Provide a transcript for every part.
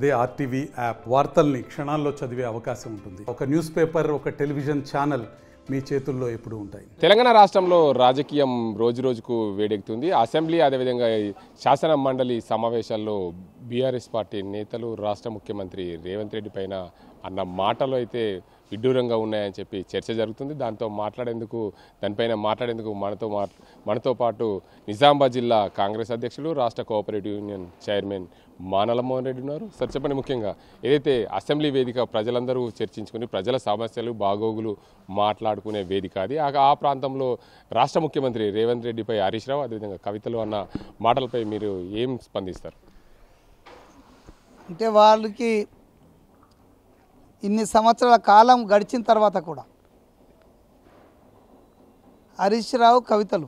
అదే RTV app వార్తల్ని క్షణాల్లో చదివే అవకాశం ఉంటుంది. ఒక న్యూస్ పేపర్, ఒక టెలివిజన్ ఛానల్ మీ చేతుల్లో ఎప్పుడూ ఉంటాయి. తెలంగాణ రాష్ట్రంలో రాజకీయం రోజురోజుకు వేడెక్కుతుంది. అసెంబ్లీ అదేవిధంగా శాసన మండలి సమావేశాల్లో బీఆర్ఎస్ పార్టీ నేతలు రాష్ట్ర ముఖ్యమంత్రి రేవంత్ రెడ్డి పైన అన్న మాటలు అయితే విడ్డూరంగా ఉన్నాయని చెప్పి చర్చ జరుగుతుంది. దానిపైన మాట్లాడేందుకు మనతో పాటు నిజామాబాద్ జిల్లా కాంగ్రెస్ అధ్యక్షులు, రాష్ట్ర cooperative union chairman మానల Mohan Reddy ఉన్నారు. సార్ చెప్పండి, ముఖ్యంగా ఏదైతే అసెంబ్లీ వేదిక ప్రజలందరూ చర్చించుకుని ప్రజల సమస్యలు బాగోగులు మాట్లాడుకునే వేదిక అది. ఆ ప్రాంతంలో రాష్ట్ర ముఖ్యమంత్రి రేవంత్ రెడ్డిపై హరీష్ రావు అదేవిధంగా కవితలు అన్న మాటలపై మీరు ఏం స్పందిస్తారు? అంటే వాళ్ళకి ఇన్ని సంవత్సరాల కాలం గడిచిన తర్వాత కూడా హరీష్ రావు కవితలు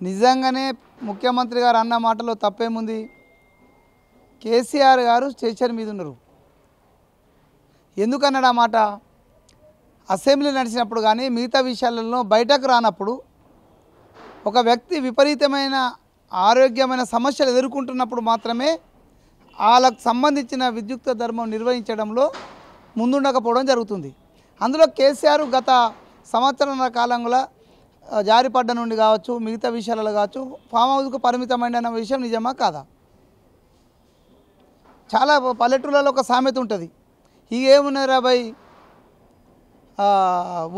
నిజంగానే ముఖ్యమంత్రి గారు అన్న మాటలో తప్పేముంది? కేసీఆర్ గారు స్టేషన్ మీద ఉన్నారు. ఎందుకన్నాడు ఆ మాట? అసెంబ్లీ నడిచినప్పుడు కానీ మిగతా విషయాలలో బయటకు రానప్పుడు ఒక వ్యక్తి విపరీతమైన ఆరోగ్యమైన సమస్యలు ఎదుర్కొంటున్నప్పుడు మాత్రమే వాళ్ళకు సంబంధించిన విద్యుక్త ధర్మం నిర్వహించడంలో ముందుండకపోవడం జరుగుతుంది. అందులో కేసీఆర్ గత సంవత్సరాల కాలంలో జారిపడ్డ నుండి కావచ్చు, మిగతా విషయాలలో కావచ్చు, ఫామ్ హౌస్కు పరిమితమైన విషయం నిజమా కాదా? చాలా పల్లెటూళ్ళలో ఒక సామెత ఉంటుంది, ఇక ఏమున్నారా భయ్,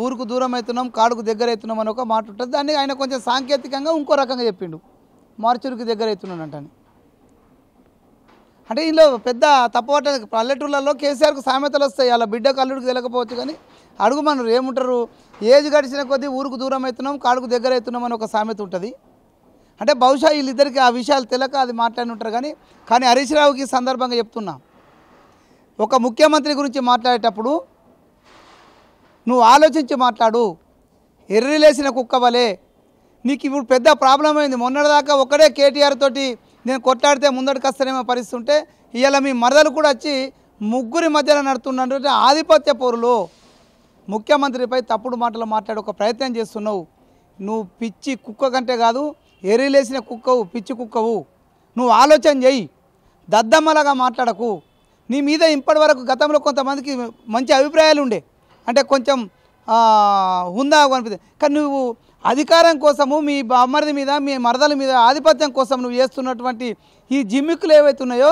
ఊరుకు దూరం అవుతున్నాం కాడుకు దగ్గర అవుతున్నాం అని ఒక మాట ఉంటుంది. దాన్ని ఆయన కొంచెం సాంకేతికంగా ఇంకో రకంగా చెప్పిండు, మార్చురికి దగ్గర అవుతున్నానంటని. అంటే ఇందులో పెద్ద తప్పవట. పల్లెటూళ్ళలో కేసీఆర్కు సామెతలు వస్తాయి, అలా బిడ్డకు అల్లుడికి తెలియకపోవచ్చు, కానీ అడుగుమన్నారు ఏముంటారు, ఏజ్ గడిచిన కొద్దీ ఊరుకు దూరం అవుతున్నాం కాడుకు దగ్గర అవుతున్నాం అని ఒక సామెత ఉంటుంది. అంటే బహుశా వీళ్ళిద్దరికి ఆ విషయాలు తెలియక అది మాట్లాడి ఉంటారు. కానీ హరీష్ రావుకి సందర్భంగా చెప్తున్నా, ఒక ముఖ్యమంత్రి గురించి మాట్లాడేటప్పుడు నువ్వు ఆలోచించి మాట్లాడు. ఎర్రిలేసిన కుక్క వలే. నీకు ఇప్పుడు పెద్ద ప్రాబ్లం అయింది. మొన్నటిదాకా ఒక్కడే కేటీఆర్ తోటి నేను కొట్లాడితే ముందడికి వస్తానేమో పరిస్థితి ఉంటే, ఇవాళ మీ మరదలు కూడా వచ్చి ముగ్గురి మధ్యలో నడుతున్నట్టు ఆధిపత్య పౌరులు ముఖ్యమంత్రిపై తప్పుడు మాటలు మాట్లాడే ఒక ప్రయత్నం చేస్తున్నావు. నువ్వు పిచ్చి కుక్క కంటే కాదు, ఎర్రిలేసిన కుక్కవు, పిచ్చి కుక్కవు. నువ్వు ఆలోచన చెయ్యి, దద్దమ్మలాగా మాట్లాడకు. నీ మీద ఇప్పటి వరకు గతంలో కొంతమందికి మంచి అభిప్రాయాలు ఉండే, అంటే కొంచెం ఉందా అనిపిస్తుంది. కానీ నువ్వు అధికారం కోసము మీ బామ్మర్ది మీద మీ మరదల మీద ఆధిపత్యం కోసం నువ్వు చేస్తున్నటువంటి ఈ జిమ్మిక్కులు ఏవైతున్నాయో,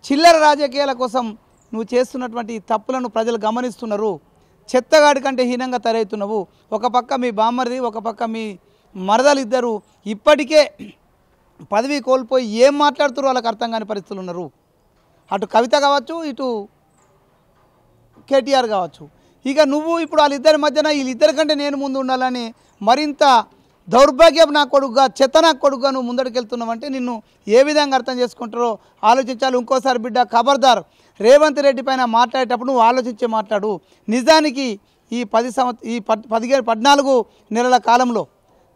చిల్లర రాజకీయాల కోసం నువ్వు చేస్తున్నటువంటి ఈ తప్పులను ప్రజలు గమనిస్తున్నారు. చెత్తగాడి కంటే హీనంగా తయారవుతున్నావు. ఒక పక్క మీ బామ్మర్ది, ఒక పక్క మీ మరదలు ఇద్దరు ఇప్పటికే పదవి కోల్పోయి ఏం మాట్లాడుతారో వాళ్ళకి అర్థం కాని పరిస్థితులు ఉన్నారు. అటు కవిత కావచ్చు, ఇటు కేటీఆర్ కావచ్చు. ఇక నువ్వు ఇప్పుడు వాళ్ళిద్దరి మధ్యన వీళ్ళిద్దరి కంటే నేను ముందు ఉండాలని మరింత దౌర్భాగ్యం నా కొడుకుగా, చెత్త నా కొడుకుగా నువ్వు ముందడికి వెళ్తున్నావంటే నిన్ను ఏ విధంగా అర్థం చేసుకుంటారో ఆలోచించాలి. ఇంకోసారి బిడ్డ ఖబర్దార్, రేవంత్ రెడ్డి పైన మాట్లాడేటప్పుడు నువ్వు ఆలోచించి మాట్లాడు. నిజానికి ఈ 14 నెలల కాలంలో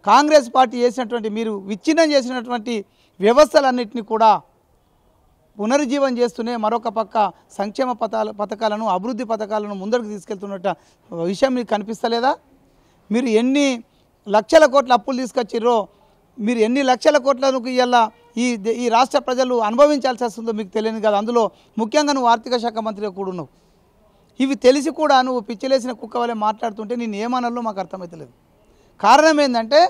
కాంగ్రెస్ పార్టీ చేసినటువంటి, మీరు విచ్ఛిన్నం చేసినటువంటి వ్యవస్థలన్నింటినీ కూడా పునరుజ్జీవం చేస్తూనే మరొక పక్క సంక్షేమ పథకాలను, అభివృద్ధి పథకాలను ముందరికి తీసుకెళ్తున్నట్టు విషయం మీకు కనిపిస్తలేదా? మీరు ఎన్ని లక్షల కోట్ల అప్పులు తీసుకొచ్చిర్రో, మీరు ఎన్ని లక్షల కోట్లకు ఇవాళ ఈ రాష్ట్ర ప్రజలు అనుభవించాల్సి వస్తుందో మీకు తెలియదు కదా. అందులో ముఖ్యంగా నువ్వు ఆర్థిక శాఖ మంత్రిగా కూడా ఉన్నావు. ఇవి తెలిసి కూడా నువ్వు పిచ్చిలేసిన కుక్క వలె మాట్లాడుతుంటే నేను ఏమనాలో మాకు అర్థమవుతలేదు. కారణం ఏంటంటే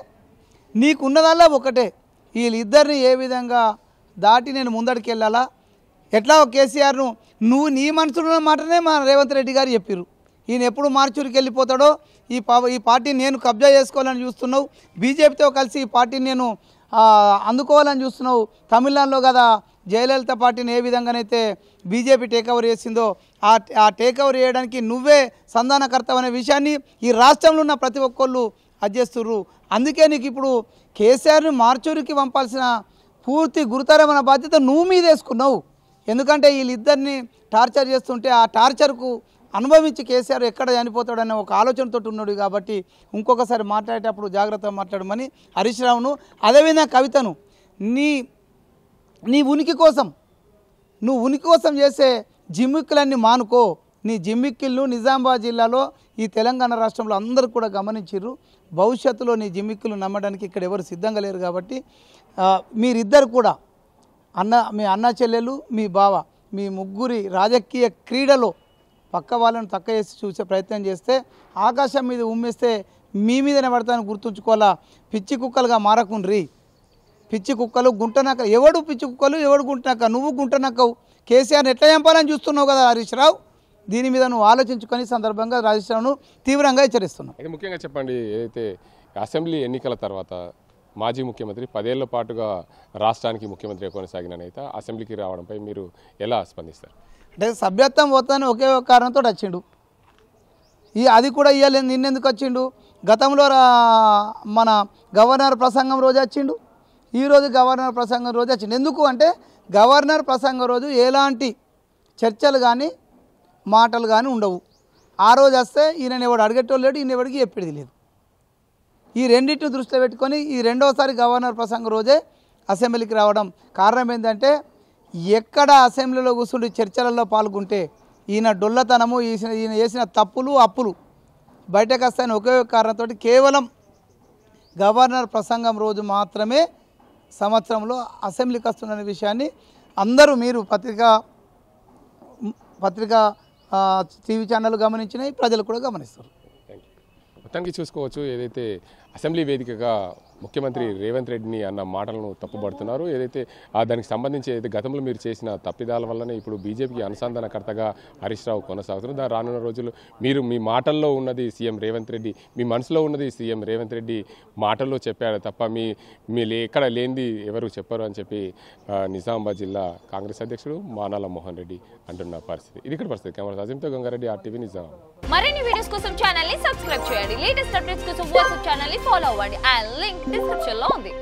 నీకున్నదల్లా ఒకటే, వీళ్ళిద్దరిని ఏ విధంగా దాటి నేను ముందడికి వెళ్ళాలా. ఎట్లా కేసీఆర్ను నువ్వు నీ మనసులో మాటనే మా రేవంత్ రెడ్డి గారు చెప్పారు. ఈయన ఎప్పుడు మార్చూరికి వెళ్ళిపోతాడో, ఈ పార్టీని నేను కబ్జా చేసుకోవాలని చూస్తున్నావు, బీజేపీతో కలిసి ఈ పార్టీని నేను అందుకోవాలని చూస్తున్నావు. తమిళనాడులో కదా జయలలిత పార్టీని ఏ విధంగానైతే బీజేపీ టేక్ఓవర్ చేసిందో ఆ టేక్ఓవర్ చేయడానికి నువ్వే సంధానకర్త అనే విషయాన్ని ఈ రాష్ట్రంలో ఉన్న ప్రతి ఒక్కళ్ళు అధ్యస్తుర్రు. అందుకే నీకు ఇప్పుడు కేసీఆర్ని మార్చూరికి పంపాల్సిన పూర్తి గురుతరమైన బాధ్యత నువ్వు మీద వేసుకున్నావు. ఎందుకంటే వీళ్ళిద్దరిని టార్చర్ చేస్తుంటే ఆ టార్చర్కు అనుభవించి కేసీఆర్ ఎక్కడ చనిపోతాడనే ఒక ఆలోచనతో ఉన్నాడు. కాబట్టి ఇంకొకసారి మాట్లాడేటప్పుడు జాగ్రత్తగా మాట్లాడమని హరీష్ రావును, అదేవిధంగా కవితను, నీ ఉనికి కోసం చేసే జిమ్మిక్కులన్నీ మానుకో. నీ జిమ్మిక్కులను నిజామాబాద్ జిల్లాలో, ఈ తెలంగాణ రాష్ట్రంలో అందరూ కూడా గమనించారు. భవిష్యత్తులో నీ జిమ్మిక్కులు నమ్మడానికి ఇక్కడ ఎవరు సిద్ధంగా లేరు. కాబట్టి మీరిద్దరు కూడా మీ అన్న చెల్లెలు మీ బావ మీ ముగ్గురి రాజకీయ క్రీడలో పక్క వాళ్ళని తక్క చేసి చూసే ప్రయత్నం చేస్తే ఆకాశం మీద ఉమ్మేస్తే మీ మీదనే పడతాను గుర్తుంచుకోవాలా. పిచ్చి కుక్కలుగా మారకుండ్రి. పిచ్చి కుక్కలు గుంటనక్క. ఎవడు పిచ్చి కుక్కలు ఎవడు గుంటనక్క? నువ్వు గుంటనక్కవు. కేసీఆర్ని ఎట్లా చంపాలని చూస్తున్నావు కదా హరీష్ రావు. దీని మీద నువ్వు ఆలోచించుకొని సందర్భంగా హరీష్ రావును తీవ్రంగా హెచ్చరిస్తున్నావు. అయితే ముఖ్యంగా చెప్పండి, ఏదైతే అసెంబ్లీ ఎన్నికల తర్వాత మాజీ ముఖ్యమంత్రి 10 ఏళ్ల పాటుగా రాష్ట్రానికి ముఖ్యమంత్రిగా కొనసాగిన నేత అసెంబ్లీకి రావడంపై మీరు ఎలా స్పందిస్తారు? అంటే సభ్యత్వం పోతానే ఒకే ఒక కారణంతో వచ్చిండు. అది కూడా ఇవ్వలేదు. నిన్నెందుకు వచ్చిండు? గతంలో మన గవర్నర్ ప్రసంగం రోజు వచ్చిండు. ఈరోజు గవర్నర్ ప్రసంగం రోజు వచ్చిండు. ఎందుకు అంటే గవర్నర్ ప్రసంగం రోజు ఎలాంటి చర్చలు కానీ మాటలు కానీ ఉండవు. ఆ రోజు వస్తే ఈయన ఎవడు అడిగేటోళ్ళు లేడు, ఈయన ఎవడికి చెప్పేది లేదు. ఈ రెండింటిని దృష్టిలో పెట్టుకొని ఈ రెండోసారి గవర్నర్ ప్రసంగం రోజే అసెంబ్లీకి రావడం కారణం ఏంటంటే ఎక్కడ అసెంబ్లీలో కూర్చుండి చర్చలలో పాల్గొంటే ఈయన డొల్లతనము ఈయన చేసిన తప్పులు అప్పులు బయటకు వస్తాయని ఒకే కారణంతో కేవలం గవర్నర్ ప్రసంగం రోజు మాత్రమే సంవత్సరంలో అసెంబ్లీకి వస్తున్న విషయాన్ని అందరూ మీరు పత్రికా టీవీ ఛానల్ గమనించినాయి, ప్రజలు కూడా గమనిస్తారు. మొత్తానికి చూసుకోవచ్చు, ఏదైతే అసెంబ్లీ వేదికగా ముఖ్యమంత్రి రేవంత్ రెడ్డిని అన్న మాటలను తప్పుపడుతున్నారు. ఏదైతే దానికి సంబంధించి ఏదైతే గతంలో మీరు చేసిన తప్పిదాల వల్లనే ఇప్పుడు బీజేపీకి అనుసంధానకర్తగా హరీష్ రావు కొనసాగుతున్నారు. దాని రానున్న రోజులు మీరు మీ మాటల్లో ఉన్నది సీఎం రేవంత్ రెడ్డి, మీ మనసులో ఉన్నది సీఎం రేవంత్ రెడ్డి మాటల్లో చెప్పారు తప్ప మీ ఎక్కడ లేనిది ఎవరు చెప్పరు అని చెప్పి నిజామాబాద్ జిల్లా కాంగ్రెస్ అధ్యక్షుడు మానాల మోహన్ రెడ్డి అంటున్న పరిస్థితి. ఇది ఇక్కడ పరిస్థితి. కెమెరా అజింతో గంగారెడ్డి, RTV నిజామాబాద్. మరిన్ని వీడియోస్ కోసం ఛానల్ ని సబ్స్క్రైబ్ చేయండి. లేటెస్ట్ అప్డేట్స్ కోసం వాట్సాప్ ఛానల్ ని ఫాలో అవ్వండి. ఆ లింక్ డిస్క్రిప్షన్ లో ఉంది.